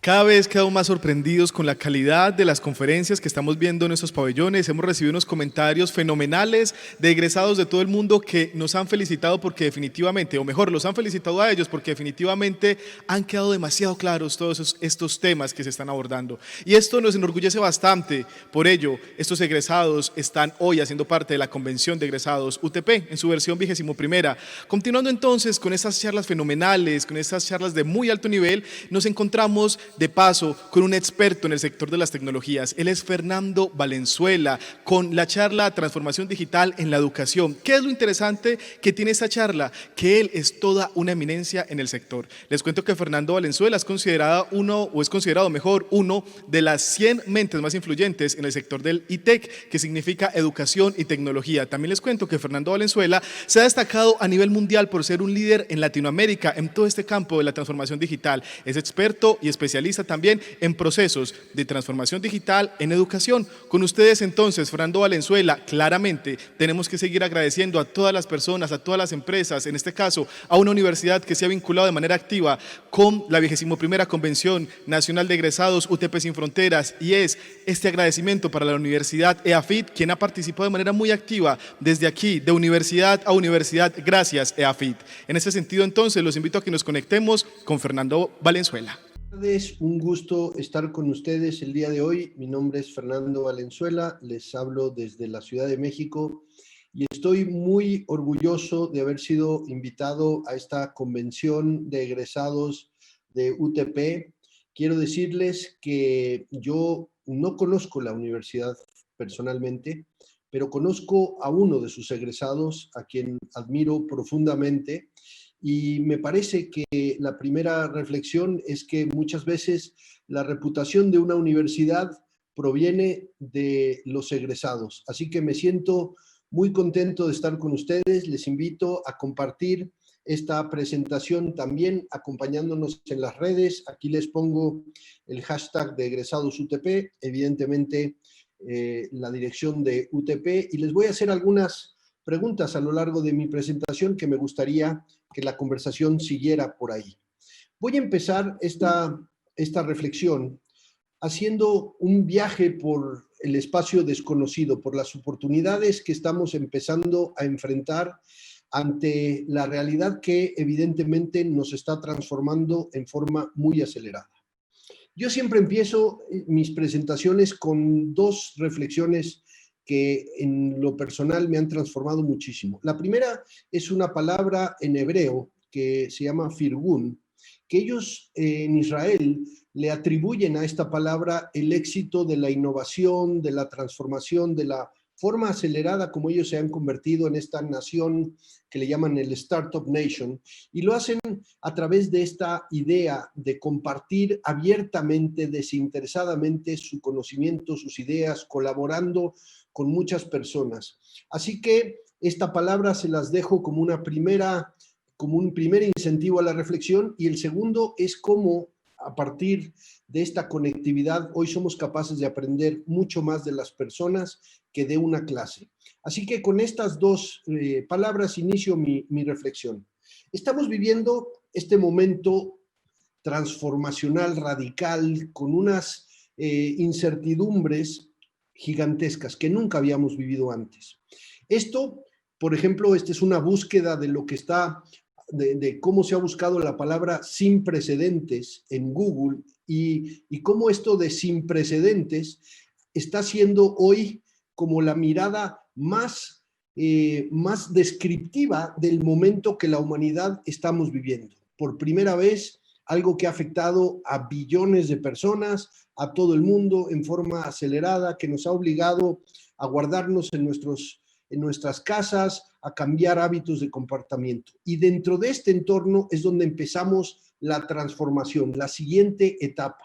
Cada vez quedamos más sorprendidos con la calidad de las conferencias que estamos viendo en nuestros pabellones. Hemos recibido unos comentarios fenomenales de egresados de todo el mundo que nos han felicitado porque definitivamente, o mejor, los han felicitado a ellos porque definitivamente han quedado demasiado claros todos estos temas que se están abordando. Y esto nos enorgullece bastante. Por ello, estos egresados están hoy haciendo parte de la Convención de Egresados UTP en su versión 21ª. Continuando entonces con estas charlas fenomenales, con estas charlas de muy alto nivel, nos encontramos de paso con un experto en el sector de las tecnologías. Él es Fernando Valenzuela, con la charla Transformación Digital en la Educación. ¿Qué es lo interesante que tiene esta charla? Que él es toda una eminencia en el sector. Les cuento que Fernando Valenzuela es considerado uno de las 100 mentes más influyentes en el sector del ITEC, que significa educación y tecnología. También les cuento que Fernando Valenzuela se ha destacado a nivel mundial por ser un líder en Latinoamérica en todo este campo de la transformación digital. Es experto y especialista también en procesos de transformación digital en educación. Con ustedes entonces, Fernando Valenzuela. Claramente tenemos que seguir agradeciendo a todas las personas, a todas las empresas, en este caso a una universidad que se ha vinculado de manera activa con la 21ª Convención Nacional de Egresados UTP Sin Fronteras, y es este agradecimiento para la Universidad EAFIT, quien ha participado de manera muy activa desde aquí, de universidad a universidad. Gracias, EAFIT. En ese sentido, entonces, los invito a que nos conectemos con Fernando Valenzuela. Un gusto estar con ustedes el día de hoy. Mi nombre es Fernando Valenzuela, les hablo desde la Ciudad de México y estoy muy orgulloso de haber sido invitado a esta convención de egresados de UTP. Quiero decirles que yo no conozco la universidad personalmente, pero conozco a uno de sus egresados, a quien admiro profundamente. Y me parece que la primera reflexión es que muchas veces la reputación de una universidad proviene de los egresados. Así que me siento muy contento de estar con ustedes. Les invito a compartir esta presentación también acompañándonos en las redes. Aquí les pongo el hashtag de egresados UTP, evidentemente la dirección de UTP, y les voy a hacer algunas preguntas a lo largo de mi presentación que me gustaría que la conversación siguiera por ahí. Voy a empezar esta reflexión haciendo un viaje por el espacio desconocido, por las oportunidades que estamos empezando a enfrentar ante la realidad que evidentemente nos está transformando en forma muy acelerada. Yo siempre empiezo mis presentaciones con dos reflexiones que en lo personal me han transformado muchísimo. La primera es una palabra en hebreo que se llama firgun, que ellos en Israel le atribuyen a esta palabra el éxito de la innovación, de la transformación, de la forma acelerada como ellos se han convertido en esta nación que le llaman el Startup Nation, y lo hacen a través de esta idea de compartir abiertamente, desinteresadamente su conocimiento, sus ideas, colaborando con muchas personas. Así que esta palabra se las dejo como un primer incentivo a la reflexión, y el segundo es cómo a partir de esta conectividad hoy somos capaces de aprender mucho más de las personas que de una clase. Así que con estas dos palabras inicio mi reflexión. Estamos viviendo este momento transformacional, radical, con unas incertidumbres gigantescas que nunca habíamos vivido antes. Esto, por ejemplo, esta es una búsqueda de lo que está, de cómo se ha buscado la palabra sin precedentes en Google y cómo esto de sin precedentes está siendo hoy como la mirada más descriptiva del momento que la humanidad estamos viviendo. Por primera vez, algo que ha afectado a billones de personas, a todo el mundo en forma acelerada, que nos ha obligado a guardarnos en nuestras casas, a cambiar hábitos de comportamiento. Y dentro de este entorno es donde empezamos la transformación, la siguiente etapa.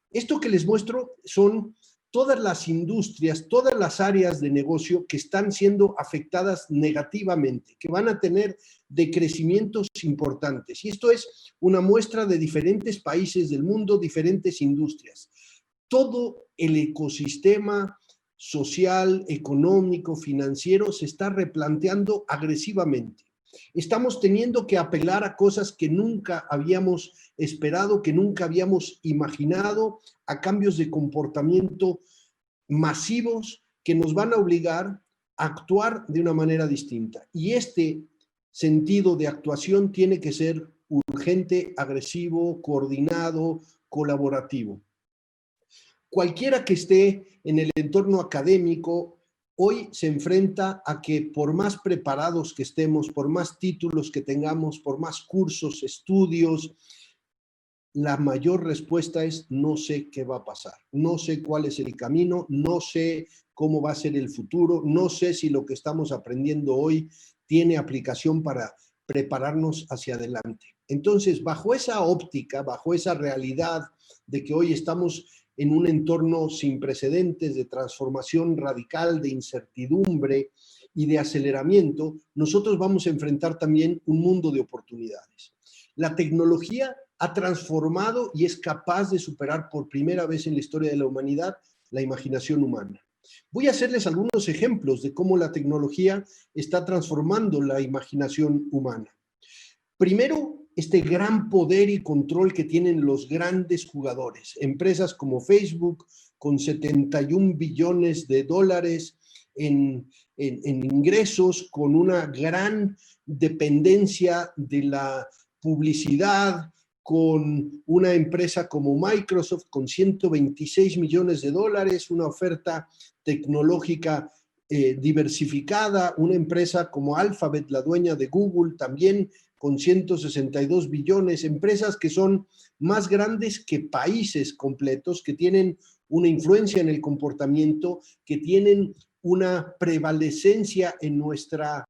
Esto que les muestro son todas las industrias, todas las áreas de negocio que están siendo afectadas negativamente, que van a tener decrecimientos importantes. Y esto es una muestra de diferentes países del mundo, diferentes industrias. Todo el ecosistema social, económico, financiero se está replanteando agresivamente. Estamos teniendo que apelar a cosas que nunca habíamos esperado, que nunca habíamos imaginado, a cambios de comportamiento masivos que nos van a obligar a actuar de una manera distinta. Y este sentido de actuación tiene que ser urgente, agresivo, coordinado, colaborativo. Cualquiera que esté en el entorno académico hoy se enfrenta a que por más preparados que estemos, por más títulos que tengamos, por más cursos, estudios, la mayor respuesta es no sé qué va a pasar, no sé cuál es el camino, no sé cómo va a ser el futuro, no sé si lo que estamos aprendiendo hoy tiene aplicación para prepararnos hacia adelante. Entonces, bajo esa óptica, bajo esa realidad de que hoy estamos en un entorno sin precedentes de transformación radical, de incertidumbre y de aceleramiento, nosotros vamos a enfrentar también un mundo de oportunidades. La tecnología ha transformado y es capaz de superar por primera vez en la historia de la humanidad la imaginación humana. Voy a hacerles algunos ejemplos de cómo la tecnología está transformando la imaginación humana. Primero, este gran poder y control que tienen los grandes jugadores, empresas como Facebook, con 71 billones de dólares en ingresos, con una gran dependencia de la publicidad, con una empresa como Microsoft con 126 millones de dólares, una oferta tecnológica diversificada, una empresa como Alphabet, la dueña de Google, también con 162 billones, empresas que son más grandes que países completos, que tienen una influencia en el comportamiento, que tienen una prevalecencia en nuestra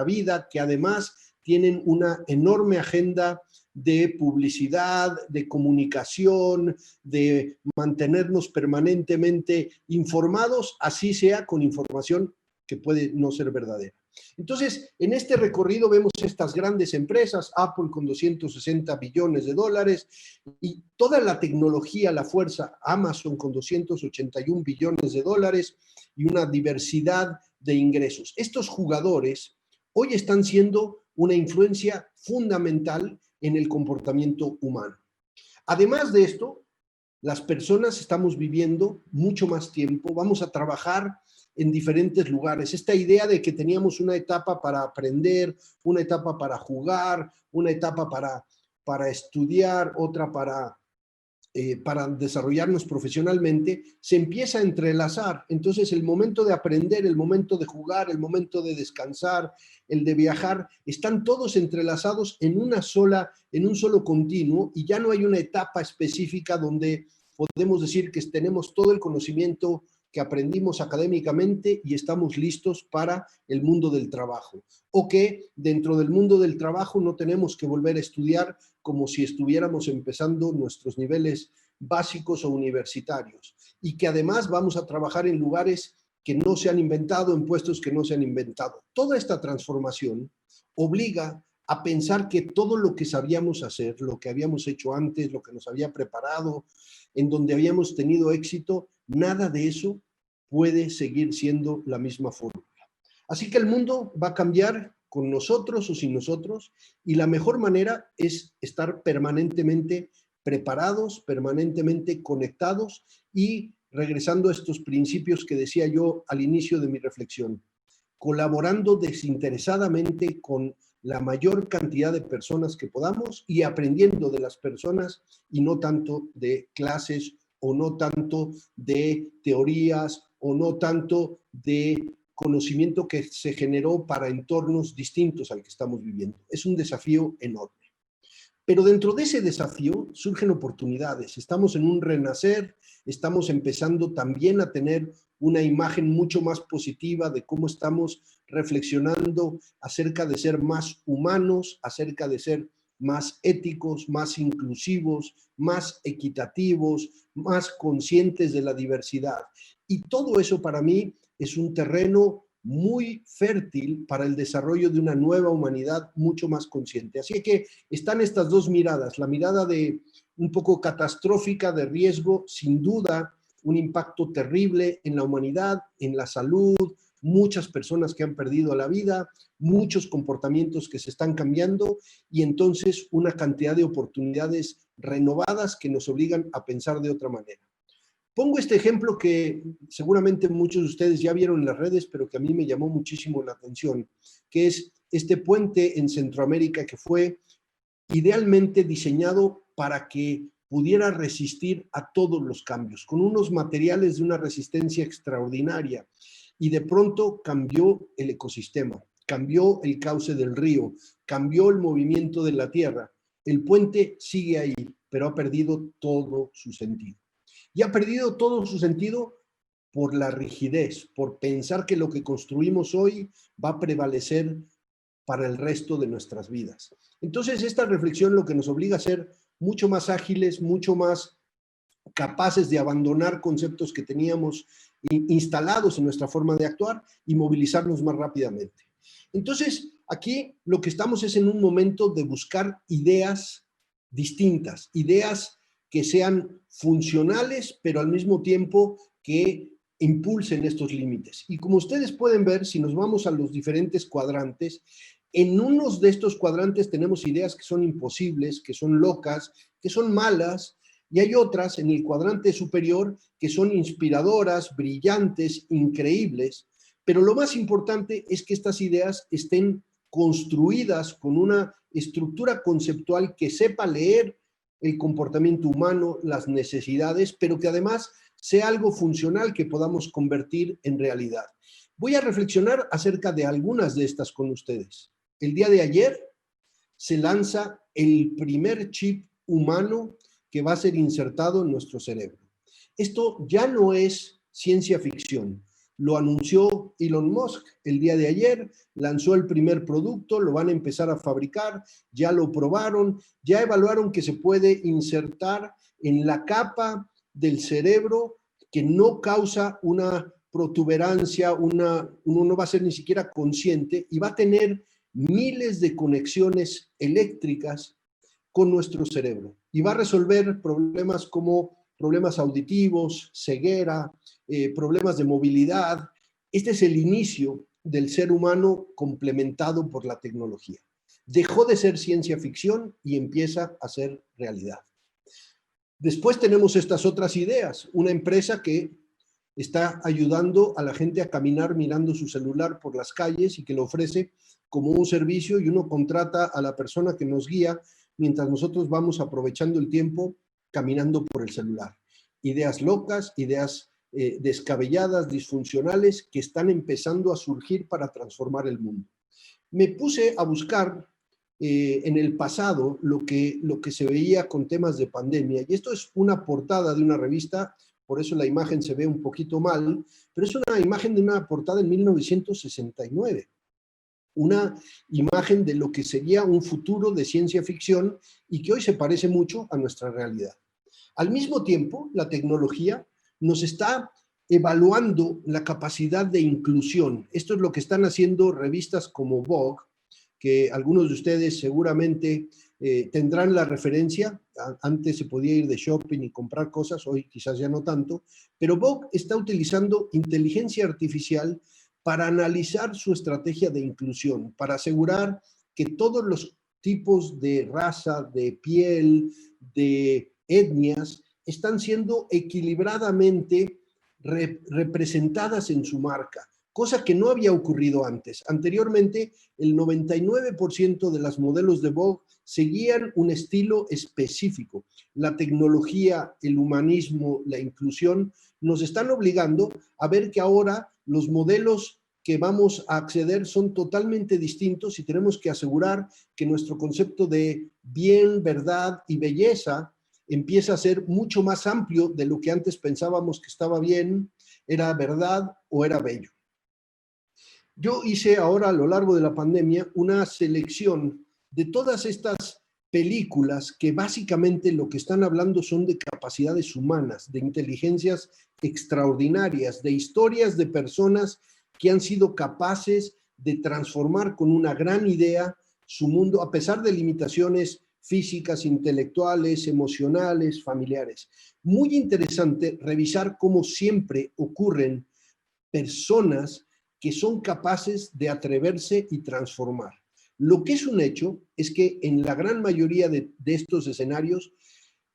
vida, que además tienen una enorme agenda de publicidad, de comunicación, de mantenernos permanentemente informados, así sea con información que puede no ser verdadera. Entonces, en este recorrido vemos estas grandes empresas, Apple con 260 billones de dólares y toda la tecnología, la fuerza, Amazon con 281 billones de dólares y una diversidad de ingresos. Estos jugadores hoy están siendo una influencia fundamental en el comportamiento humano. Además de esto, las personas estamos viviendo mucho más tiempo, vamos a trabajar en diferentes lugares. Esta idea de que teníamos una etapa para aprender, una etapa para jugar, una etapa para estudiar, otra para desarrollarnos profesionalmente, se empieza a entrelazar. Entonces, el momento de aprender, el momento de jugar, el momento de descansar, el de viajar, están todos entrelazados en un solo continuo y ya no hay una etapa específica donde podemos decir que tenemos todo el conocimiento que aprendimos académicamente y estamos listos para el mundo del trabajo. O que dentro del mundo del trabajo no tenemos que volver a estudiar como si estuviéramos empezando nuestros niveles básicos o universitarios. Y que además vamos a trabajar en lugares que no se han inventado, en puestos que no se han inventado. Toda esta transformación obliga a pensar que todo lo que sabíamos hacer, lo que habíamos hecho antes, lo que nos había preparado, en donde habíamos tenido éxito, nada de eso puede seguir siendo la misma fórmula. Así que el mundo va a cambiar con nosotros o sin nosotros y la mejor manera es estar permanentemente preparados, permanentemente conectados y regresando a estos principios que decía yo al inicio de mi reflexión, colaborando desinteresadamente con la mayor cantidad de personas que podamos y aprendiendo de las personas y no tanto de clases o no tanto de teorías o no tanto de conocimiento que se generó para entornos distintos al que estamos viviendo. Es un desafío enorme. Pero dentro de ese desafío surgen oportunidades. Estamos en un renacer, estamos empezando también a tener una imagen mucho más positiva de cómo estamos reflexionando acerca de ser más humanos, acerca de ser más éticos, más inclusivos, más equitativos, más conscientes de la diversidad. Y todo eso para mí es un terreno muy fértil para el desarrollo de una nueva humanidad mucho más consciente. Así que están estas dos miradas, la mirada de un poco catastrófica, de riesgo, sin duda, un impacto terrible en la humanidad, en la salud, muchas personas que han perdido la vida, muchos comportamientos que se están cambiando y entonces una cantidad de oportunidades renovadas que nos obligan a pensar de otra manera. Pongo este ejemplo que seguramente muchos de ustedes ya vieron en las redes, pero que a mí me llamó muchísimo la atención, que es este puente en Centroamérica que fue idealmente diseñado para que pudiera resistir a todos los cambios, con unos materiales de una resistencia extraordinaria. Y de pronto cambió el ecosistema, cambió el cauce del río, cambió el movimiento de la tierra. El puente sigue ahí, pero ha perdido todo su sentido. Y ha perdido todo su sentido por la rigidez, por pensar que lo que construimos hoy va a prevalecer para el resto de nuestras vidas. Entonces, esta reflexión lo que nos obliga a ser mucho más ágiles, mucho más capaces de abandonar conceptos que teníamos instalados en nuestra forma de actuar y movilizarnos más rápidamente. Entonces, aquí lo que estamos es en un momento de buscar ideas distintas, ideas que sean funcionales, pero al mismo tiempo que impulsen estos límites. Y como ustedes pueden ver, si nos vamos a los diferentes cuadrantes, en unos de estos cuadrantes tenemos ideas que son imposibles, que son locas, que son malas, y hay otras en el cuadrante superior que son inspiradoras, brillantes, increíbles, pero lo más importante es que estas ideas estén construidas con una estructura conceptual que sepa leer el comportamiento humano, las necesidades, pero que además sea algo funcional que podamos convertir en realidad. Voy a reflexionar acerca de algunas de estas con ustedes. El día de ayer se lanza el primer chip humano que va a ser insertado en nuestro cerebro. Esto ya no es ciencia ficción. Lo anunció Elon Musk el día de ayer, lanzó el primer producto, lo van a empezar a fabricar, ya lo probaron, ya evaluaron que se puede insertar en la capa del cerebro que no causa una protuberancia, uno no va a ser ni siquiera consciente y va a tener miles de conexiones eléctricas con nuestro cerebro y va a resolver problemas como problemas auditivos, ceguera, problemas de movilidad. Este es el inicio del ser humano complementado por la tecnología. Dejó de ser ciencia ficción y empieza a ser realidad. Después tenemos estas otras ideas. Una empresa que está ayudando a la gente a caminar mirando su celular por las calles y que lo ofrece como un servicio y uno contrata a la persona que nos guía mientras nosotros vamos aprovechando el tiempo caminando por el celular. Ideas locas, ideas descabelladas, disfuncionales, que están empezando a surgir para transformar el mundo. Me puse a buscar en el pasado lo que se veía con temas de pandemia, y esto es una portada de una revista, por eso la imagen se ve un poquito mal, pero es una imagen de una portada en 1969. Una imagen de lo que sería un futuro de ciencia ficción y que hoy se parece mucho a nuestra realidad. Al mismo tiempo, la tecnología nos está evaluando la capacidad de inclusión. Esto es lo que están haciendo revistas como Vogue, que algunos de ustedes seguramente tendrán la referencia. Antes se podía ir de shopping y comprar cosas, hoy quizás ya no tanto, pero Vogue está utilizando inteligencia artificial para analizar su estrategia de inclusión, para asegurar que todos los tipos de raza, de piel, de etnias, están siendo equilibradamente representadas en su marca, cosa que no había ocurrido antes. Anteriormente, el 99% de las modelos de Vogue seguían un estilo específico. La tecnología, el humanismo, la inclusión nos están obligando a ver que ahora los modelos que vamos a acceder son totalmente distintos y tenemos que asegurar que nuestro concepto de bien, verdad y belleza empieza a ser mucho más amplio de lo que antes pensábamos que estaba bien, era verdad o era bello. Yo hice ahora a lo largo de la pandemia una selección de todas estas películas que básicamente lo que están hablando son de capacidades humanas, de inteligencias extraordinarias, de historias de personas que han sido capaces de transformar con una gran idea su mundo a pesar de limitaciones físicas, intelectuales, emocionales, familiares. Muy interesante revisar cómo siempre ocurren personas que son capaces de atreverse y transformar. Lo que es un hecho es que en la gran mayoría de estos escenarios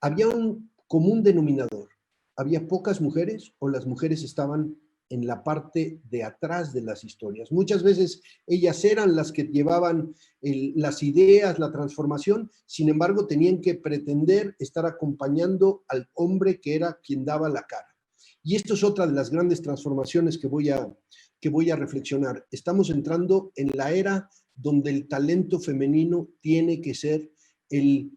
había un común denominador. Había pocas mujeres o las mujeres estaban en la parte de atrás de las historias. Muchas veces ellas eran las que llevaban las ideas, la transformación, sin embargo tenían que pretender estar acompañando al hombre que era quien daba la cara. Y esto es otra de las grandes transformaciones que voy a reflexionar. Estamos entrando en la era donde el talento femenino tiene que ser el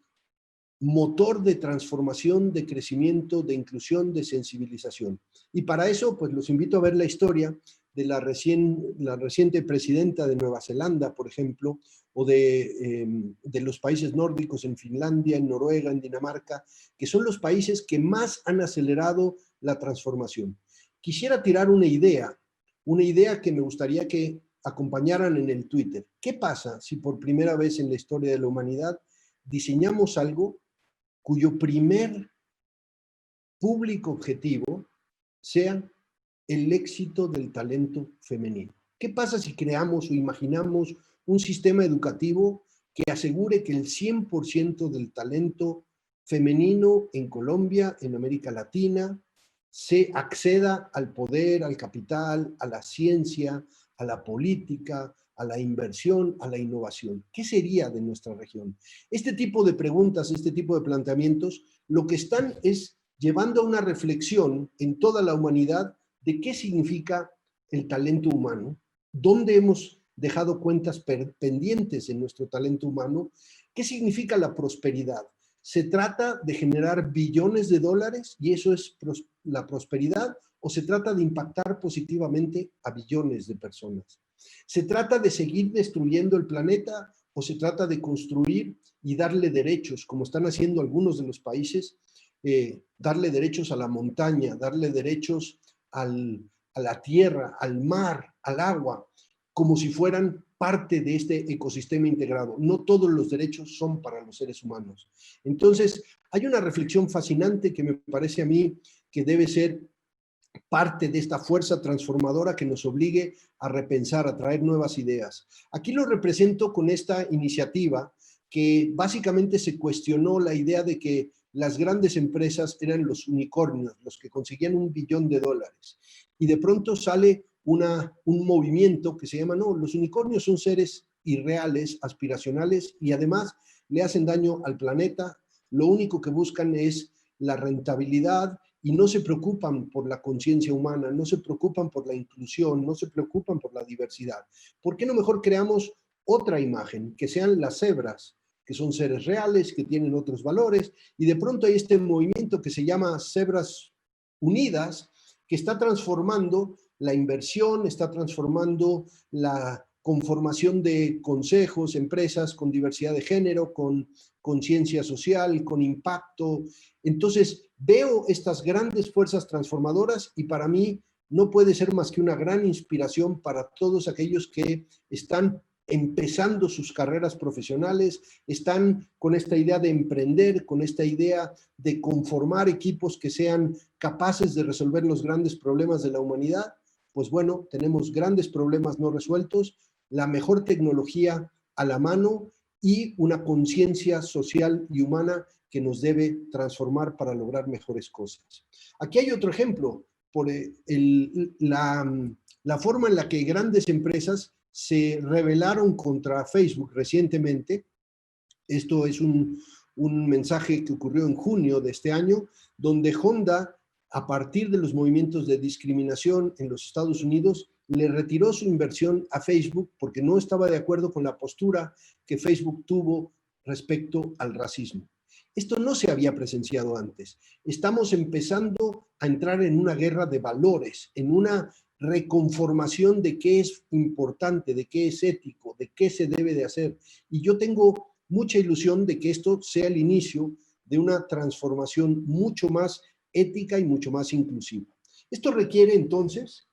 motor de transformación, de crecimiento, de inclusión, de sensibilización. Y para eso, pues los invito a ver la historia de la reciente presidenta de Nueva Zelanda, por ejemplo, o de los países nórdicos en Finlandia, en Noruega, en Dinamarca, que son los países que más han acelerado la transformación. Quisiera tirar una idea que me gustaría que acompañaran en el Twitter. ¿Qué pasa si por primera vez en la historia de la humanidad diseñamos algo cuyo primer público objetivo sea el éxito del talento femenino? ¿Qué pasa si creamos o imaginamos un sistema educativo que asegure que el 100% del talento femenino en Colombia, en América Latina, se acceda al poder, al capital, a la ciencia, a la política, a la inversión, a la innovación? ¿Qué sería de nuestra región? Este tipo de preguntas, este tipo de planteamientos, lo que están es llevando a una reflexión en toda la humanidad de qué significa el talento humano, dónde hemos dejado cuentas pendientes en nuestro talento humano, qué significa la prosperidad. ¿Se trata de generar billones de dólares y eso es la prosperidad, o se trata de impactar positivamente a billones de personas? ¿Se trata de seguir destruyendo el planeta o se trata de construir y darle derechos, como están haciendo algunos de los países, darle derechos a la montaña, darle derechos a la tierra, al mar, al agua, como si fueran parte de este ecosistema integrado? No todos los derechos son para los seres humanos. Entonces, hay una reflexión fascinante que me parece a mí que debe ser parte de esta fuerza transformadora que nos obligue a repensar, a traer nuevas ideas. Aquí lo represento con esta iniciativa que básicamente se cuestionó la idea de que las grandes empresas eran los unicornios, los que conseguían $1 billón. Y de pronto sale un movimiento que se llama, no, los unicornios son seres irreales, aspiracionales y además le hacen daño al planeta. Lo único que buscan es la rentabilidad y no se preocupan por la conciencia humana, no se preocupan por la inclusión, no se preocupan por la diversidad. ¿Por qué no mejor creamos otra imagen, que sean las cebras, que son seres reales, que tienen otros valores? Y de pronto hay este movimiento que se llama Cebras Unidas, que está transformando la inversión, está transformando la conformación de consejos, empresas con diversidad de género, con conciencia social, con impacto. Entonces, veo estas grandes fuerzas transformadoras y para mí no puede ser más que una gran inspiración para todos aquellos que están empezando sus carreras profesionales, están con esta idea de emprender, con esta idea de conformar equipos que sean capaces de resolver los grandes problemas de la humanidad. Pues bueno, tenemos grandes problemas no resueltos, la mejor tecnología a la mano y una conciencia social y humana que nos debe transformar para lograr mejores cosas. Aquí hay otro ejemplo, por la forma en la que grandes empresas se rebelaron contra Facebook recientemente. Esto es un mensaje que ocurrió en junio de este año, donde Honda, a partir de los movimientos de discriminación en los Estados Unidos, le retiró su inversión a Facebook porque no estaba de acuerdo con la postura que Facebook tuvo respecto al racismo. Esto no se había presenciado antes. Estamos empezando a entrar en una guerra de valores, en una reconformación de qué es importante, de qué es ético, de qué se debe de hacer. Y yo tengo mucha ilusión de que esto sea el inicio de una transformación mucho más ética y mucho más inclusiva. Esto requiere entonces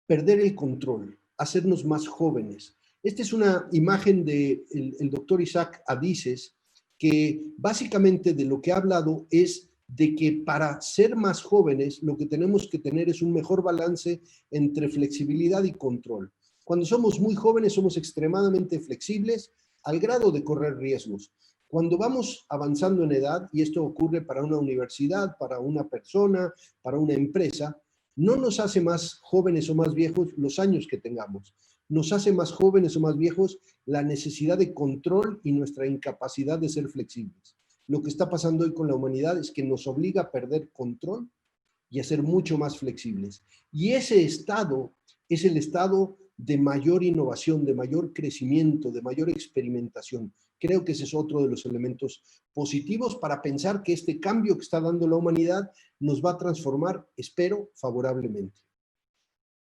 perder el control, hacernos más jóvenes. Esta es una imagen del doctor Isaac Adises, que básicamente de lo que ha hablado es de que para ser más jóvenes lo que tenemos que tener es un mejor balance entre flexibilidad y control. Cuando somos muy jóvenes somos extremadamente flexibles al grado de correr riesgos. Cuando vamos avanzando en edad, y esto ocurre para una universidad, para una persona, para una empresa, no nos hace más jóvenes o más viejos los años que tengamos. Nos hace más jóvenes o más viejos la necesidad de control y nuestra incapacidad de ser flexibles. Lo que está pasando hoy con la humanidad es que nos obliga a perder control y a ser mucho más flexibles. Y ese estado es el estado de mayor innovación, de mayor crecimiento, de mayor experimentación. Creo que ese es otro de los elementos positivos para pensar que este cambio que está dando la humanidad nos va a transformar, espero, favorablemente.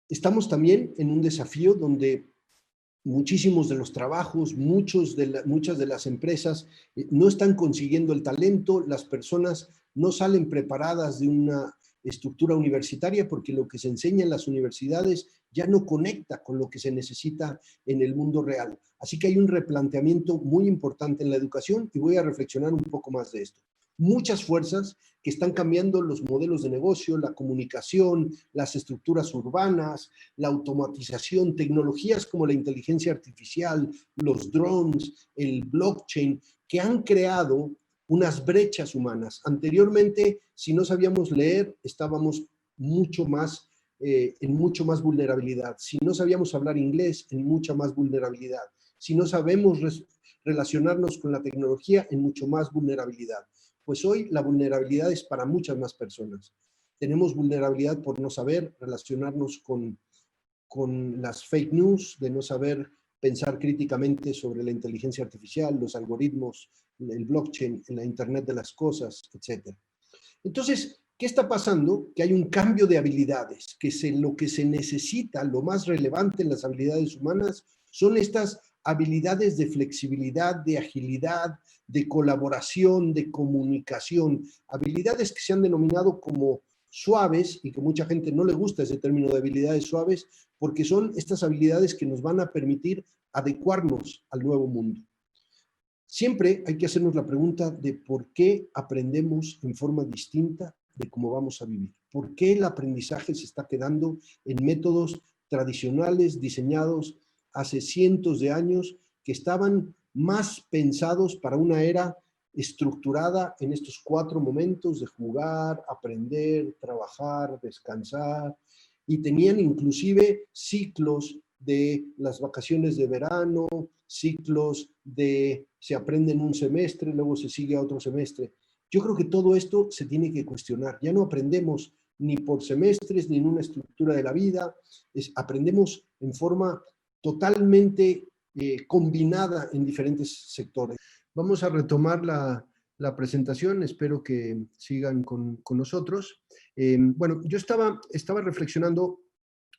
Estamos también en un desafío donde muchísimos de los trabajos, muchas de las empresas no están consiguiendo el talento, las personas no salen preparadas de una estructura universitaria porque lo que se enseña en las universidades ya no conecta con lo que se necesita en el mundo real. Así que hay un replanteamiento muy importante en la educación y voy a reflexionar un poco más de esto. Muchas fuerzas que están cambiando los modelos de negocio, la comunicación, las estructuras urbanas, la automatización, tecnologías como la inteligencia artificial, los drones, el blockchain, que han creado unas brechas humanas. Anteriormente, si no sabíamos leer, estábamos en mucho más vulnerabilidad. Si no sabíamos hablar inglés, en mucha más vulnerabilidad. Si no sabemos relacionarnos con la tecnología, en mucho más vulnerabilidad. Pues hoy la vulnerabilidad es para muchas más personas. Tenemos vulnerabilidad por no saber relacionarnos con las fake news, de no saber pensar críticamente sobre la inteligencia artificial, los algoritmos, el blockchain, la Internet de las cosas, etc. Entonces, ¿qué está pasando? Que hay un cambio de habilidades, lo que se necesita, lo más relevante en las habilidades humanas, son estas habilidades de flexibilidad, de agilidad, de colaboración, de comunicación, habilidades que se han denominado como suaves y que mucha gente no le gusta ese término de habilidades suaves porque son estas habilidades que nos van a permitir adecuarnos al nuevo mundo. Siempre hay que hacernos la pregunta de por qué aprendemos en forma distinta de cómo vamos a vivir. ¿Por qué el aprendizaje se está quedando en métodos tradicionales diseñados hace cientos de años que estaban más pensados para una era estructurada en estos 4 momentos de jugar, aprender, trabajar, descansar, y tenían inclusive ciclos de las vacaciones de verano, ciclos de se aprende en un semestre, luego se sigue a otro semestre? Yo creo que todo esto se tiene que cuestionar. Ya no aprendemos ni por semestres, ni en una estructura de la vida, aprendemos en forma totalmente combinada en diferentes sectores. Vamos a retomar la presentación, espero que sigan con nosotros. Bueno, yo estaba reflexionando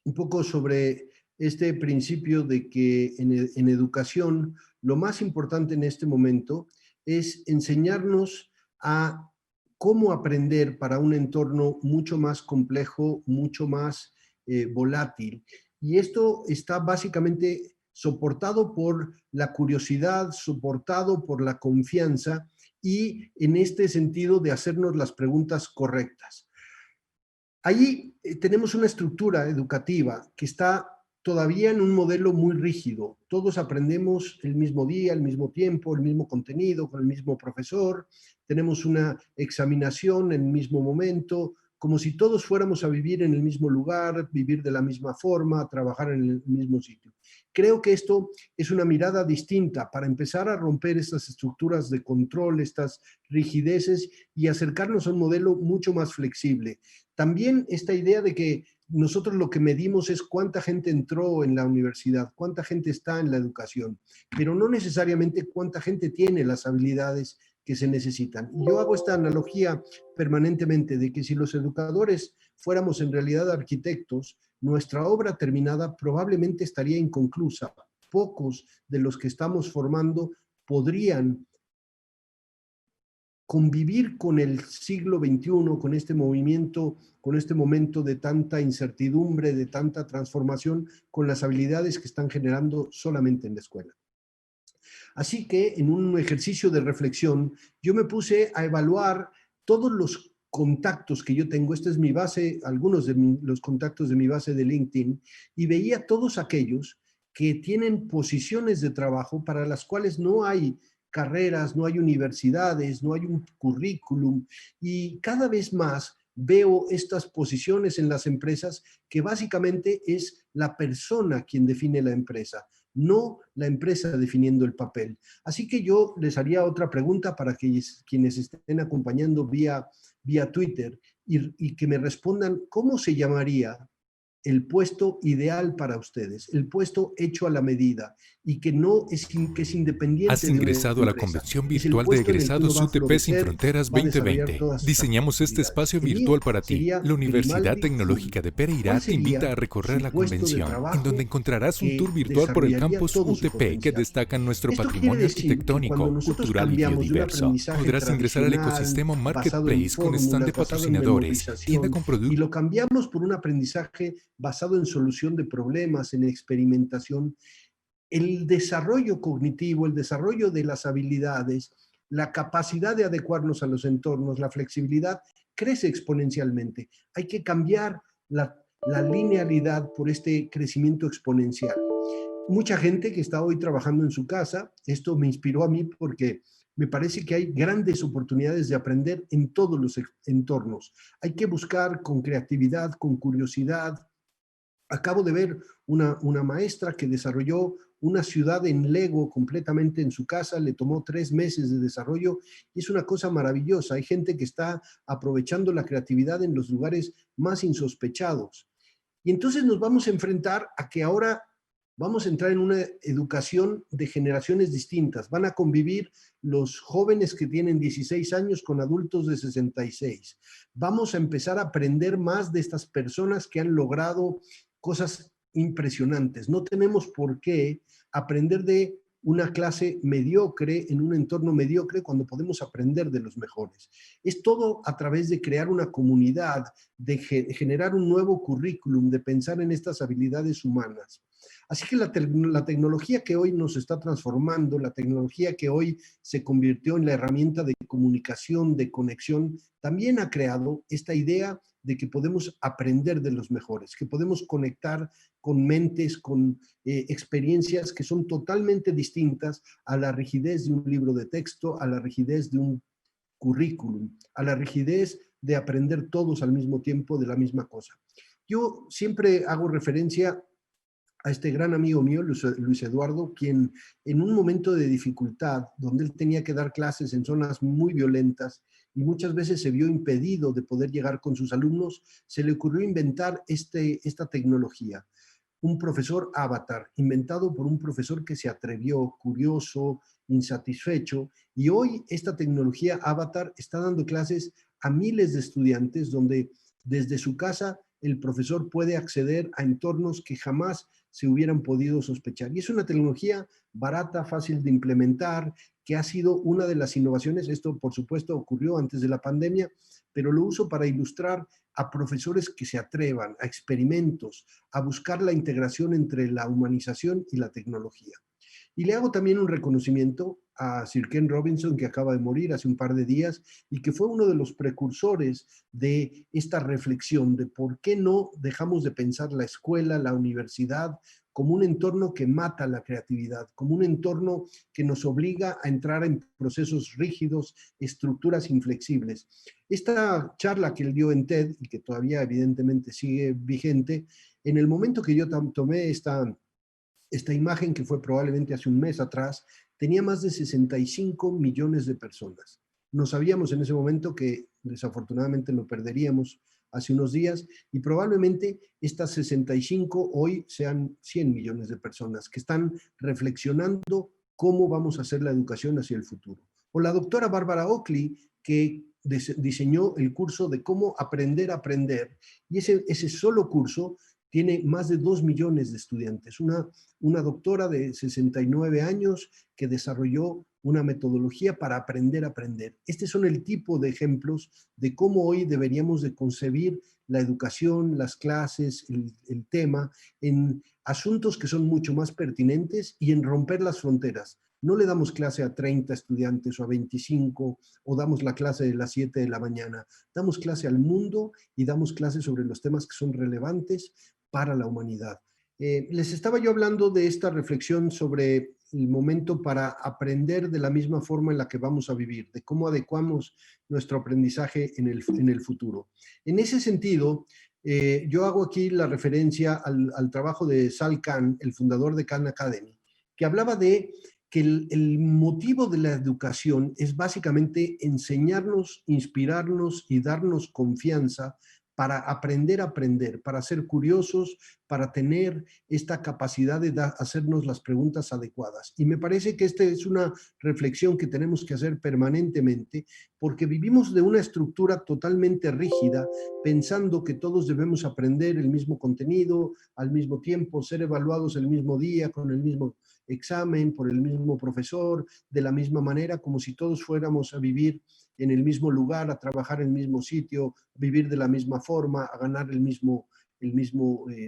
un poco sobre este principio de que en educación lo más importante en este momento es enseñarnos a cómo aprender para un entorno mucho más complejo, mucho más volátil. Y esto está básicamente soportado por la curiosidad, soportado por la confianza y en este sentido de hacernos las preguntas correctas. Ahí tenemos una estructura educativa que está todavía en un modelo muy rígido. Todos aprendemos el mismo día, el mismo tiempo, el mismo contenido, con el mismo profesor. Tenemos una examinación en el mismo momento, como si todos fuéramos a vivir en el mismo lugar, vivir de la misma forma, trabajar en el mismo sitio. Creo que esto es una mirada distinta para empezar a romper estas estructuras de control, estas rigideces y acercarnos a un modelo mucho más flexible. También esta idea de que nosotros lo que medimos es cuánta gente entró en la universidad, cuánta gente está en la educación, pero no necesariamente cuánta gente tiene las habilidades que se necesitan. Y yo hago esta analogía permanentemente de que si los educadores fuéramos en realidad arquitectos, nuestra obra terminada probablemente estaría inconclusa. Pocos de los que estamos formando podrían convivir con el siglo XXI, con este movimiento, con este momento de tanta incertidumbre, de tanta transformación, con las habilidades que están generando solamente en la escuela. Así que en un ejercicio de reflexión, yo me puse a evaluar todos los contactos que yo tengo, esta es mi base, algunos de los contactos de mi base de LinkedIn, y veía todos aquellos que tienen posiciones de trabajo para las cuales no hay carreras, no hay universidades, no hay un currículum, y cada vez más veo estas posiciones en las empresas que básicamente es la persona quien define la empresa, no la empresa definiendo el papel. Así que yo les haría otra pregunta para que quienes estén acompañando vía Twitter y que me respondan cómo se llamaría el puesto ideal para ustedes, el puesto hecho a la medida y que no es, que es Has independiente de una ingresado a la empresa. Convención Es el Virtual de puesto en el que uno Egresados va a UTP Sin florecer, Fronteras va a desarrollar 2020. todas sus Diseñamos este habilidades. espacio El mío virtual para ti. sería La Universidad Grimaldi Tecnológica Jul. de ¿Cuál Pereira te invita sería a recorrer su la puesto de convención, en donde trabajo encontrarás un tour que virtual por el desarrollaría campus todo su UTP que potencial? destaca nuestro Esto quiere patrimonio decir que cuando arquitectónico, nosotros cultural y cambiamos de un biodiverso. aprendizaje Podrás ingresar al tradicional, ecosistema basado en Marketplace con stand de fórmulas, basado en patrocinadores, tienda memorización, con productos. y lo cambiamos por un aprendizaje basado en solución de problemas, en experimentación, el desarrollo cognitivo, el desarrollo de las habilidades, la capacidad de adecuarnos a los entornos, la flexibilidad, crece exponencialmente. Hay que cambiar la linealidad por este crecimiento exponencial. Mucha gente que está hoy trabajando en su casa, esto me inspiró a mí porque me parece que hay grandes oportunidades de aprender en todos los entornos. Hay que buscar con creatividad, con curiosidad. Acabo de ver una maestra que desarrolló una ciudad en Lego completamente en su casa, le tomó 3 meses de desarrollo y es una cosa maravillosa. Hay gente que está aprovechando la creatividad en los lugares más insospechados. Y entonces nos vamos a enfrentar a que ahora vamos a entrar en una educación de generaciones distintas. Van a convivir los jóvenes que tienen 16 años con adultos de 66. Vamos a empezar a aprender más de estas personas que han logrado cosas impresionantes. No tenemos por qué aprender de una clase mediocre en un entorno mediocre cuando podemos aprender de los mejores. Es todo a través de crear una comunidad, de generar un nuevo currículum, de pensar en estas habilidades humanas. Así que la tecnología que hoy nos está transformando, la tecnología que hoy se convirtió en la herramienta de comunicación, de conexión, también ha creado esta idea de que podemos aprender de los mejores, que podemos conectar con mentes, con experiencias que son totalmente distintas a la rigidez de un libro de texto, a la rigidez de un currículum, a la rigidez de aprender todos al mismo tiempo de la misma cosa. Yo siempre hago referencia a este gran amigo mío, Luis Eduardo, quien en un momento de dificultad, donde él tenía que dar clases en zonas muy violentas y muchas veces se vio impedido de poder llegar con sus alumnos, se le ocurrió inventar esta tecnología, un profesor avatar, inventado por un profesor que se atrevió, curioso, insatisfecho, y hoy esta tecnología avatar está dando clases a miles de estudiantes donde desde su casa el profesor puede acceder a entornos que jamás se hubieran podido sospechar. Y es una tecnología barata, fácil de implementar, que ha sido una de las innovaciones. Esto, por supuesto, ocurrió antes de la pandemia, pero lo uso para ilustrar a profesores que se atrevan, a experimentos, a buscar la integración entre la humanización y la tecnología. Y le hago también un reconocimiento a Sir Ken Robinson, que acaba de morir hace un par de días y que fue uno de los precursores de esta reflexión de por qué no dejamos de pensar la escuela, la universidad, como un entorno que mata la creatividad, como un entorno que nos obliga a entrar en procesos rígidos, estructuras inflexibles. Esta charla que él dio en TED, y que todavía evidentemente sigue vigente, en el momento que yo tomé esta imagen, que fue probablemente hace un mes atrás, tenía más de 65 millones de personas. No sabíamos en ese momento que desafortunadamente lo perderíamos hace unos días y probablemente estas 65 hoy sean 100 millones de personas que están reflexionando cómo vamos a hacer la educación hacia el futuro. O la doctora Bárbara Oakley, que diseñó el curso de cómo aprender a aprender, y ese solo curso tiene más de 2 millones de estudiantes. Una doctora de 69 años que desarrolló una metodología para aprender a aprender. Estos son el tipo de ejemplos de cómo hoy deberíamos de concebir la educación, las clases, el tema, en asuntos que son mucho más pertinentes y en romper las fronteras. No le damos clase a 30 estudiantes o a 25 o damos la clase de las 7 de la mañana. Damos clase al mundo y damos clase sobre los temas que son relevantes para la humanidad. Les estaba yo hablando de esta reflexión sobre el momento para aprender de la misma forma en la que vamos a vivir, de cómo adecuamos nuestro aprendizaje en el futuro. En ese sentido, yo hago aquí la referencia al trabajo de Sal Khan, el fundador de Khan Academy, que hablaba de que el motivo de la educación es básicamente enseñarnos, inspirarnos y darnos confianza para aprender a aprender, para ser curiosos, para tener esta capacidad de hacernos las preguntas adecuadas. Y me parece que esta es una reflexión que tenemos que hacer permanentemente, porque vivimos de una estructura totalmente rígida, pensando que todos debemos aprender el mismo contenido al mismo tiempo, ser evaluados el mismo día, con el mismo examen, por el mismo profesor, de la misma manera, como si todos fuéramos a vivir en el mismo lugar, a trabajar en el mismo sitio, vivir de la misma forma, a ganar el mismo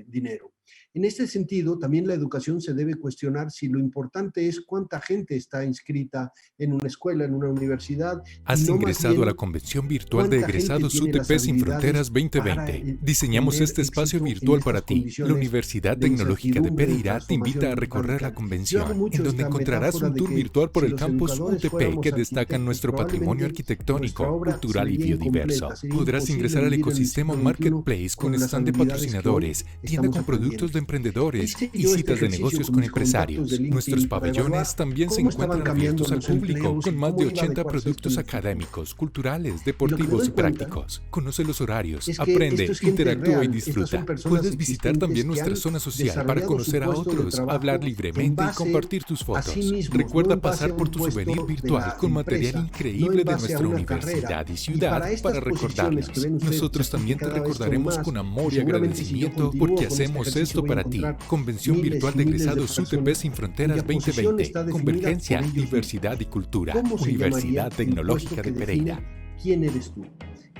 dinero. En este sentido, también la educación se debe cuestionar si lo importante es cuánta gente está inscrita en una escuela, en una universidad, y Has no más ingresado a la bien convención virtual de cuánta gente egresados tiene las UTP Sin Fronteras habilidades para 2020. Diseñamos tener este espacio éxito en virtual para estas ti. La condiciones Universidad de Tecnológica de incertidumbre, de Pereira te invita a transformación recorrer la radical. Yo hago convención, en mucho donde esta encontrarás metáfora un de tour que virtual por si el los campus educadores UTP que fuéramos destaca arquitectos, nuestro patrimonio probablemente nuestra arquitectónico, obra cultural y sería incompleta, biodiverso. sería Podrás imposible ingresar al vivir en el ecosistema siglo XXI Marketplace con con las stand de habilidades que hoy patrocinadores, tienda estamos con productos aprendiendo. de emprendedores Hice y yo este citas de ejercicio negocios con con mis contactos de empresarios. Nuestros LinkedIn para pabellones evaluar también se cómo estaban encuentran cambiando abiertos al los público, empleos con y más de cómo iba a 80 adecuarse esto en productos el futuro. académicos, culturales, Y lo que me deportivos doy y cuenta prácticos. Conoce los horarios, es que esto aprende, es gente interactúa y real. Estas son disfruta. personas Puedes visitar existentes también que nuestra han zona social para desarrollado su conocer a puesto de otros, hablar trabajo en libremente y base compartir tus a sí fotos. mismos, no Recuerda en base a pasar por un tu souvenir puesto de virtual la con material empresa, no en increíble de base a nuestra una carrera. universidad y Y para ciudad estas para posiciones que recordarnos. ven ustedes Nosotros aquí, que también te cada vez son recordaremos más, con y amor y seguramente si yo agradecimiento porque continúo con este hacemos ejercicio esto voy a para ti. encontrar Convención miles Virtual y de miles de Egresados UTP personas Sin Fronteras cuya posición 2020. está definida por Convergencia, ellos diversidad mismos. y cultura. ¿Cómo se Universidad llamaría el puesto Tecnológica que de Pereira. define quién eres tú?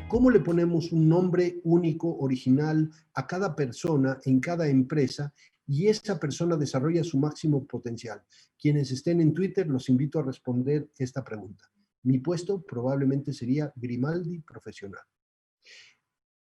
¿Cómo le ponemos un nombre único, original a cada persona en cada empresa y esa persona desarrolla su máximo potencial? Quienes estén en Twitter, los invito a responder esta pregunta. Mi puesto probablemente sería Grimaldi profesional.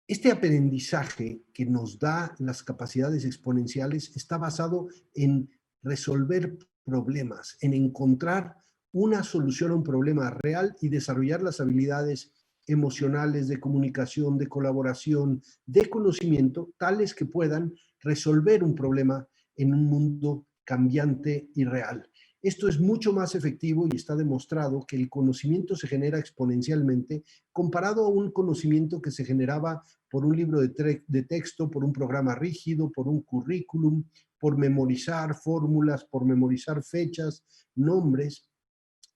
Este aprendizaje que nos da las capacidades exponenciales está basado en resolver problemas, en encontrar una solución a un problema real y desarrollar las habilidades emocionales, de comunicación, de colaboración, de conocimiento, tales que puedan resolver un problema en un mundo cambiante y real. Esto es mucho más efectivo y está demostrado que el conocimiento se genera exponencialmente comparado a un conocimiento que se generaba por un libro de texto, por un programa rígido, por un currículum, por memorizar fórmulas, por memorizar fechas, nombres.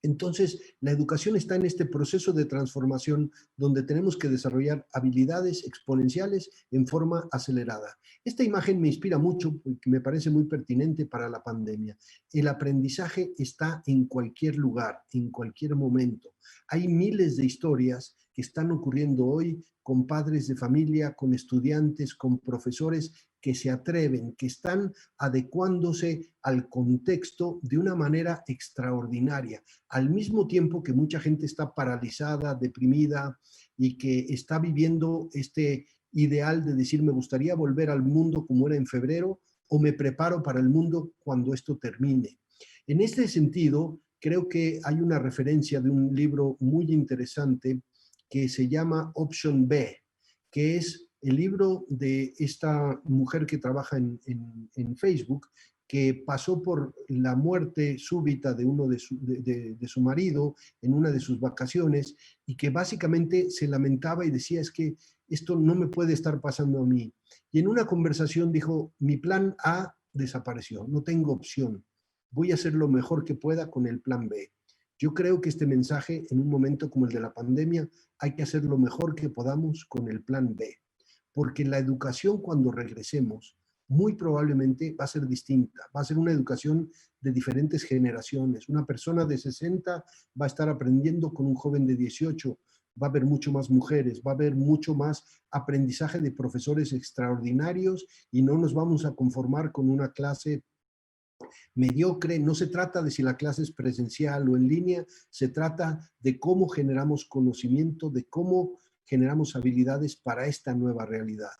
Entonces, la educación está en este proceso de transformación donde tenemos que desarrollar habilidades exponenciales en forma acelerada. Esta imagen me inspira mucho porque me parece muy pertinente para la pandemia. El aprendizaje está en cualquier lugar, en cualquier momento. Hay miles de historias que están ocurriendo hoy con padres de familia, con estudiantes, con profesores que se atreven, que están adecuándose al contexto de una manera extraordinaria, al mismo tiempo que mucha gente está paralizada, deprimida y que está viviendo este ideal de decir, me gustaría volver al mundo como era en febrero o me preparo para el mundo cuando esto termine. En este sentido, creo que hay una referencia de un libro muy interesante que se llama Option B, que es el libro de esta mujer que trabaja en Facebook, que pasó por la muerte súbita de uno de su marido en una de sus vacaciones y que básicamente se lamentaba y decía, es que esto no me puede estar pasando a mí. Y en una conversación dijo, mi plan A desapareció, no tengo opción, voy a hacer lo mejor que pueda con el plan B. Yo creo que este mensaje en un momento como el de la pandemia hay que hacer lo mejor que podamos con el plan B, porque la educación cuando regresemos muy probablemente va a ser distinta, va a ser una educación de diferentes generaciones. Una persona de 60 va a estar aprendiendo con un joven de 18, va a haber mucho más mujeres, va a haber mucho más aprendizaje de profesores extraordinarios y no nos vamos a conformar con una clase mediocre. No se trata de si la clase es presencial o en línea, se trata de cómo generamos conocimiento, de cómo generamos habilidades para esta nueva realidad.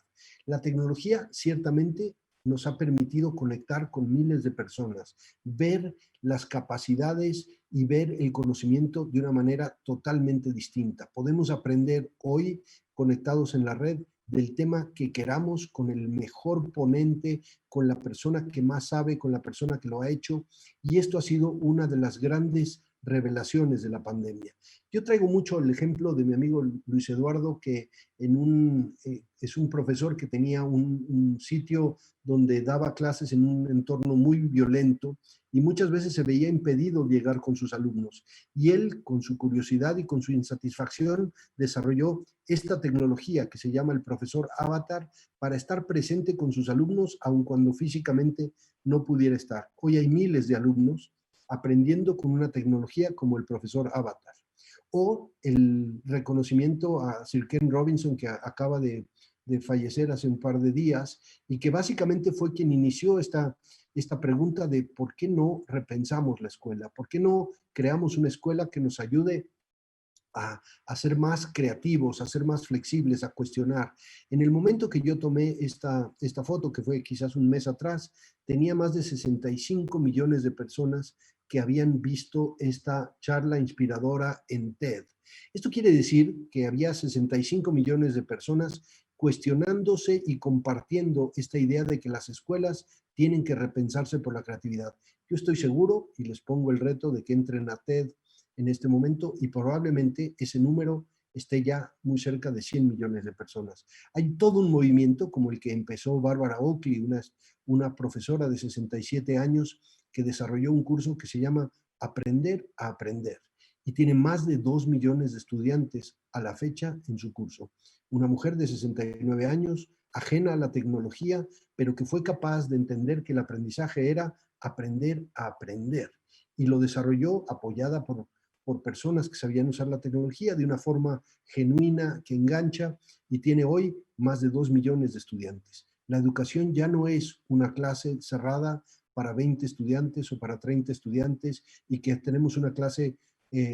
La tecnología ciertamente nos ha permitido conectar con miles de personas, ver las capacidades y ver el conocimiento de una manera totalmente distinta. Podemos aprender hoy conectados en la red del tema que queramos, con el mejor ponente, con la persona que más sabe, con la persona que lo ha hecho, y esto ha sido una de las grandes revelaciones de la pandemia. Yo traigo mucho el ejemplo de mi amigo Luis Eduardo, que es un profesor que tenía un sitio donde daba clases en un entorno muy violento y muchas veces se veía impedido llegar con sus alumnos. Y él, con su curiosidad y con su insatisfacción, desarrolló esta tecnología que se llama el profesor Avatar para estar presente con sus alumnos, aun cuando físicamente no pudiera estar. Hoy hay miles de alumnos aprendiendo con una tecnología como el profesor Avatar. O el reconocimiento a Sir Ken Robinson, que acaba de fallecer hace un par de días, y que básicamente fue quien inició esta pregunta de por qué no repensamos la escuela, por qué no creamos una escuela que nos ayude a ser más creativos, a ser más flexibles, a cuestionar. En el momento que yo tomé esta foto, que fue quizás un mes atrás, tenía más de 65 millones de personas que habían visto esta charla inspiradora en TED. Esto quiere decir que había 65 millones de personas cuestionándose y compartiendo esta idea de que las escuelas tienen que repensarse por la creatividad. Yo estoy seguro, y les pongo el reto de que entren a TED en este momento, y probablemente ese número esté ya muy cerca de 100 millones de personas. Hay todo un movimiento como el que empezó Barbara Oakley, una profesora de 67 años que desarrolló un curso que se llama Aprender a Aprender, y tiene más de 2 millones de estudiantes a la fecha en su curso. Una mujer de 69 años, ajena a la tecnología, pero que fue capaz de entender que el aprendizaje era aprender a aprender, y lo desarrolló apoyada por personas que sabían usar la tecnología de una forma genuina, que engancha, y tiene hoy más de 2 millones de estudiantes. La educación ya no es una clase cerrada para 20 estudiantes o para 30 estudiantes y que tenemos una clase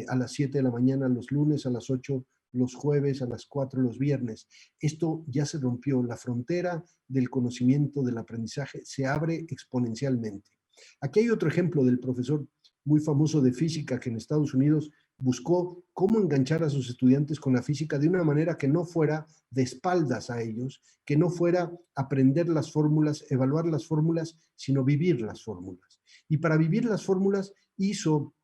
a las 7 de la mañana los lunes, a las 8 los jueves, a las 4 los viernes. Esto ya se rompió. La frontera del conocimiento, del aprendizaje, se abre exponencialmente. Aquí hay otro ejemplo del profesor muy famoso de física que en Estados Unidos buscó cómo enganchar a sus estudiantes con la física de una manera que no fuera de espaldas a ellos, que no fuera aprender las fórmulas, evaluar las fórmulas, sino vivir las fórmulas. Y para vivir las fórmulas hizo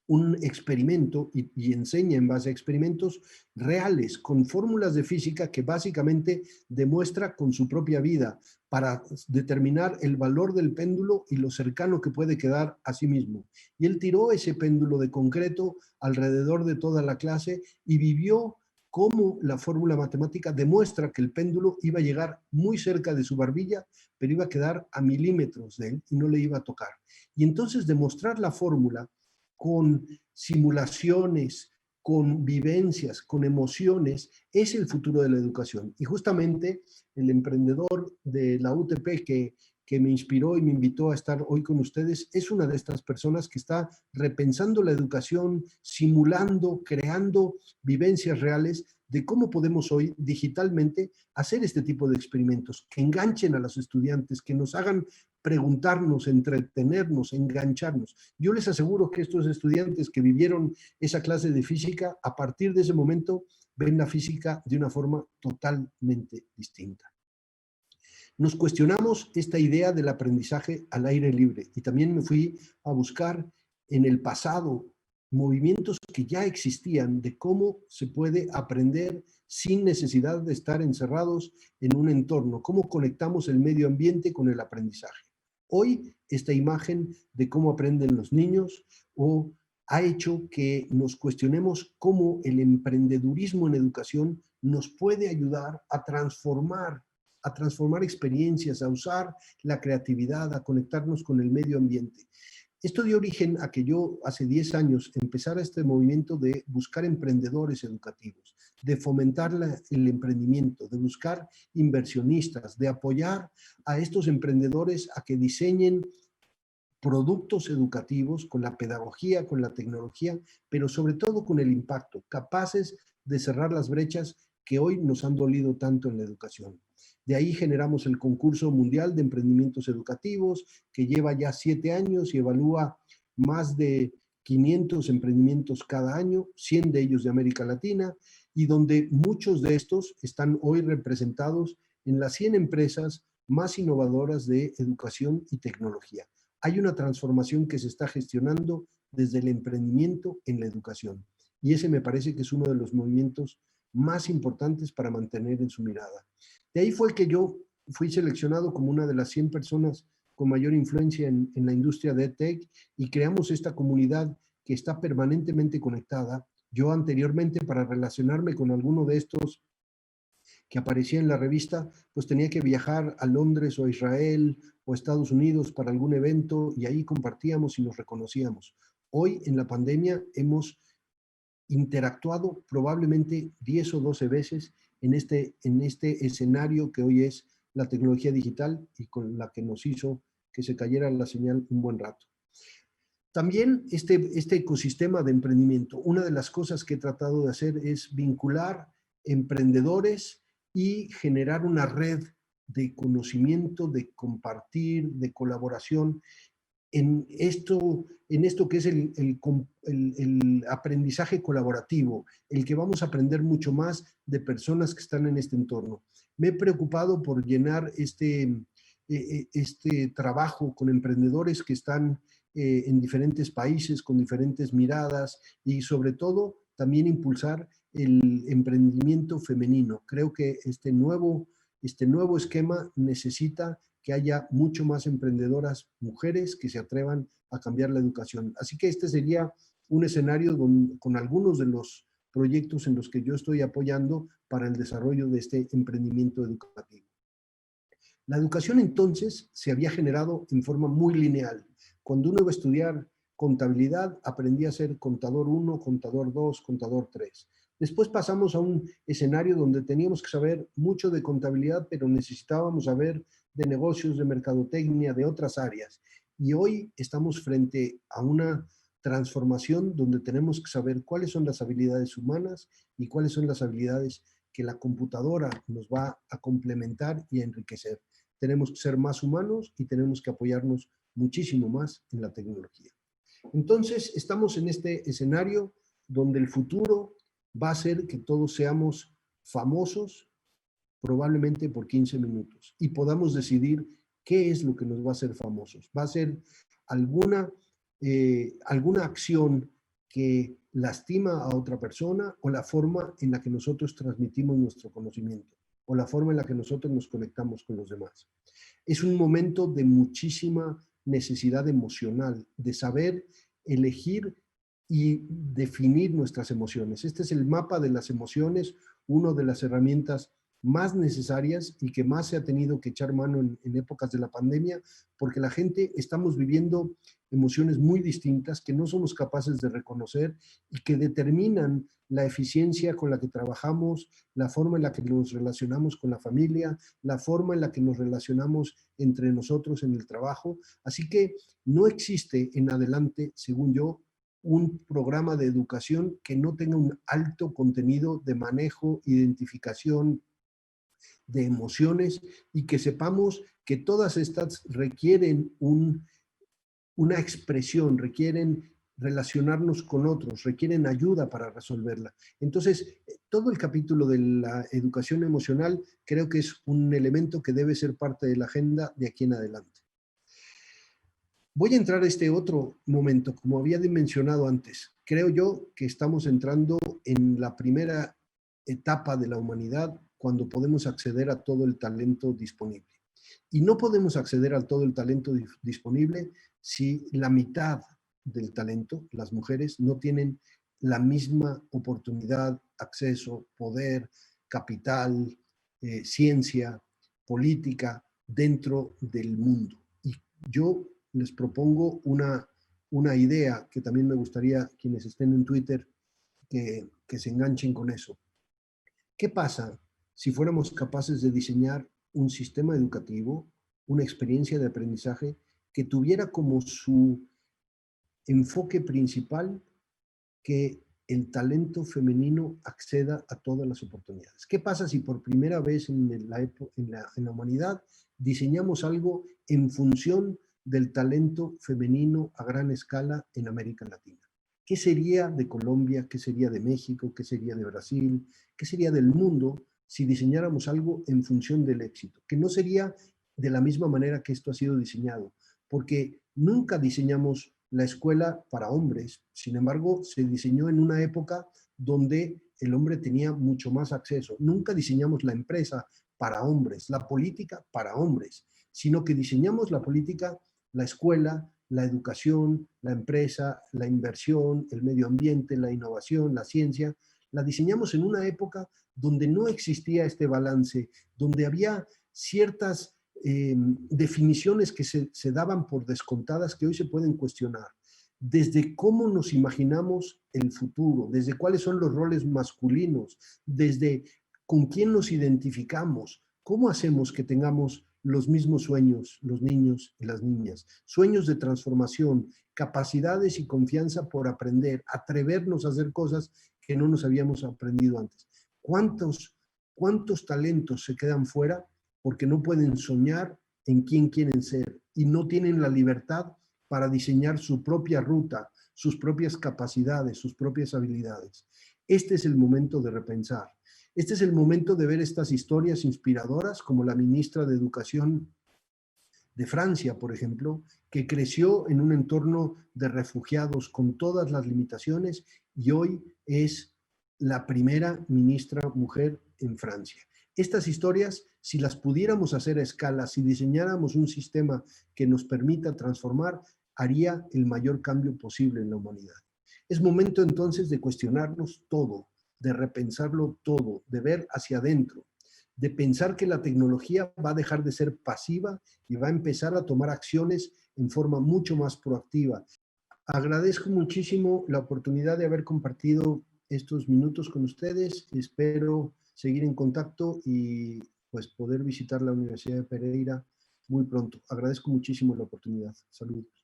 un experimento y enseña en base a experimentos reales con fórmulas de física que básicamente demuestra con su propia vida para determinar el valor del péndulo y lo cercano que puede quedar a sí mismo. Y él tiró ese péndulo de concreto alrededor de toda la clase y vivió cómo la fórmula matemática demuestra que el péndulo iba a llegar muy cerca de su barbilla, pero iba a quedar a milímetros de él y no le iba a tocar. Y entonces demostrar la fórmula con simulaciones, con vivencias, con emociones, es el futuro de la educación. Y justamente el emprendedor de la UTP que me inspiró y me invitó a estar hoy con ustedes es una de estas personas que está repensando la educación, simulando, creando vivencias reales de cómo podemos hoy digitalmente hacer este tipo de experimentos que enganchen a los estudiantes, que nos hagan preguntarnos, entretenernos, engancharnos. Yo les aseguro que estos estudiantes que vivieron esa clase de física, a partir de ese momento ven la física de una forma totalmente distinta. Nos cuestionamos esta idea del aprendizaje al aire libre y también me fui a buscar en el pasado movimientos que ya existían de cómo se puede aprender sin necesidad de estar encerrados en un entorno, cómo conectamos el medio ambiente con el aprendizaje. Hoy esta imagen de cómo aprenden los niños ha hecho que nos cuestionemos cómo el emprendedurismo en educación nos puede ayudar a transformar experiencias, a usar la creatividad, a conectarnos con el medio ambiente. Esto dio origen a que yo hace 10 años empezara este movimiento de buscar emprendedores educativos, de fomentar el emprendimiento, de buscar inversionistas, de apoyar a estos emprendedores a que diseñen productos educativos, con la pedagogía, con la tecnología, pero sobre todo con el impacto, capaces de cerrar las brechas que hoy nos han dolido tanto en la educación. De ahí generamos el concurso mundial de emprendimientos educativos, que lleva ya 7 años y evalúa más de 500 emprendimientos cada año, 100 de ellos de América Latina, y donde muchos de estos están hoy representados en las 100 empresas más innovadoras de educación y tecnología. Hay una transformación que se está gestionando desde el emprendimiento en la educación. Y ese me parece que es uno de los movimientos más importantes para mantener en su mirada. De ahí fue que yo fui seleccionado como una de las 100 personas con mayor influencia en la industria de EdTech y creamos esta comunidad que está permanentemente conectada. Yo anteriormente, para relacionarme con alguno de estos que aparecía en la revista, pues tenía que viajar a Londres o a Israel o a Estados Unidos para algún evento y ahí compartíamos y nos reconocíamos. Hoy en la pandemia hemos interactuado probablemente 10 o 12 veces en este escenario que hoy es la tecnología digital y con la que nos hizo que se cayera la señal un buen rato. También este ecosistema de emprendimiento, una de las cosas que he tratado de hacer es vincular emprendedores y generar una red de conocimiento, de compartir, de colaboración en esto que es el aprendizaje colaborativo, el que vamos a aprender mucho más de personas que están en este entorno. Me he preocupado por llenar este trabajo con emprendedores que están en diferentes países, con diferentes miradas y sobre todo también impulsar el emprendimiento femenino. Creo que este nuevo esquema necesita que haya mucho más emprendedoras mujeres que se atrevan a cambiar la educación. Así que este sería un escenario con algunos de los proyectos en los que yo estoy apoyando para el desarrollo de este emprendimiento educativo. La educación entonces se había generado en forma muy lineal. Cuando uno iba a estudiar contabilidad, aprendía a ser contador 1, contador 2, contador 3. Después pasamos a un escenario donde teníamos que saber mucho de contabilidad, pero necesitábamos saber de negocios, de mercadotecnia, de otras áreas. Y hoy estamos frente a una transformación donde tenemos que saber cuáles son las habilidades humanas y cuáles son las habilidades que la computadora nos va a complementar y a enriquecer. Tenemos que ser más humanos y tenemos que apoyarnos muchísimo más en la tecnología. Entonces, estamos en este escenario donde el futuro va a ser que todos seamos famosos probablemente por 15 minutos y podamos decidir qué es lo que nos va a hacer famosos. Va a ser alguna acción que lastima a otra persona o la forma en la que nosotros transmitimos nuestro conocimiento o la forma en la que nosotros nos conectamos con los demás. Es un momento de muchísima necesidad emocional, de saber elegir y definir nuestras emociones. Este es el mapa de las emociones, una de las herramientas más necesarias y que más se ha tenido que echar mano en épocas de la pandemia, porque la gente estamos viviendo emociones muy distintas que no somos capaces de reconocer y que determinan la eficiencia con la que trabajamos, la forma en la que nos relacionamos con la familia, la forma en la que nos relacionamos entre nosotros en el trabajo. Así que no existe en adelante, según yo, un programa de educación que no tenga un alto contenido de manejo, identificación de emociones y que sepamos que todas estas requieren una expresión, requieren relacionarnos con otros, requieren ayuda para resolverla. Entonces, todo el capítulo de la educación emocional creo que es un elemento que debe ser parte de la agenda de aquí en adelante. Voy a entrar a este otro momento, como había mencionado antes. Creo yo que estamos entrando en la primera etapa de la humanidad cuando podemos acceder a todo el talento disponible. Y no podemos acceder a todo el talento disponible si la mitad del talento, las mujeres, no tienen la misma oportunidad, acceso, poder, capital, ciencia, política dentro del mundo. Y yo les propongo una idea que también me gustaría quienes estén en Twitter que se enganchen con eso. ¿Qué pasa si fuéramos capaces de diseñar un sistema educativo, una experiencia de aprendizaje que tuviera como su enfoque principal que el talento femenino acceda a todas las oportunidades. ¿Qué pasa si por primera vez en la humanidad diseñamos algo en función del talento femenino a gran escala en América Latina? ¿Qué sería de Colombia? ¿Qué sería de México? ¿Qué sería de Brasil? ¿Qué sería del mundo si diseñáramos algo en función del éxito? Que no sería de la misma manera que esto ha sido diseñado, porque nunca diseñamos la escuela para hombres. Sin embargo, se diseñó en una época donde el hombre tenía mucho más acceso. Nunca diseñamos la empresa para hombres, la política para hombres, sino que diseñamos la política, la escuela, la educación, la empresa, la inversión, el medio ambiente, la innovación, la ciencia. La diseñamos en una época donde no existía este balance, donde había ciertas definiciones que se daban por descontadas que hoy se pueden cuestionar. Desde cómo nos imaginamos el futuro, desde cuáles son los roles masculinos, desde con quién nos identificamos, cómo hacemos que tengamos los mismos sueños, los niños y las niñas, sueños de transformación, capacidades y confianza por aprender, atrevernos a hacer cosas que no nos habíamos aprendido antes. ¿Cuántos talentos se quedan fuera porque no pueden soñar en quién quieren ser y no tienen la libertad para diseñar su propia ruta, sus propias capacidades, sus propias habilidades? Este es el momento de repensar. Este es el momento de ver estas historias inspiradoras como la ministra de Educación de Francia, por ejemplo, que creció en un entorno de refugiados con todas las limitaciones y hoy es la primera ministra mujer en Francia. Estas historias, si las pudiéramos hacer a escala, si diseñáramos un sistema que nos permita transformar, haría el mayor cambio posible en la humanidad. Es momento entonces de cuestionarnos todo, de repensarlo todo, de ver hacia adentro, de pensar que la tecnología va a dejar de ser pasiva y va a empezar a tomar acciones en forma mucho más proactiva. Agradezco muchísimo la oportunidad de haber compartido estos minutos con ustedes. Espero seguir en contacto y pues poder visitar la Universidad de Pereira muy pronto. Agradezco muchísimo la oportunidad. Saludos.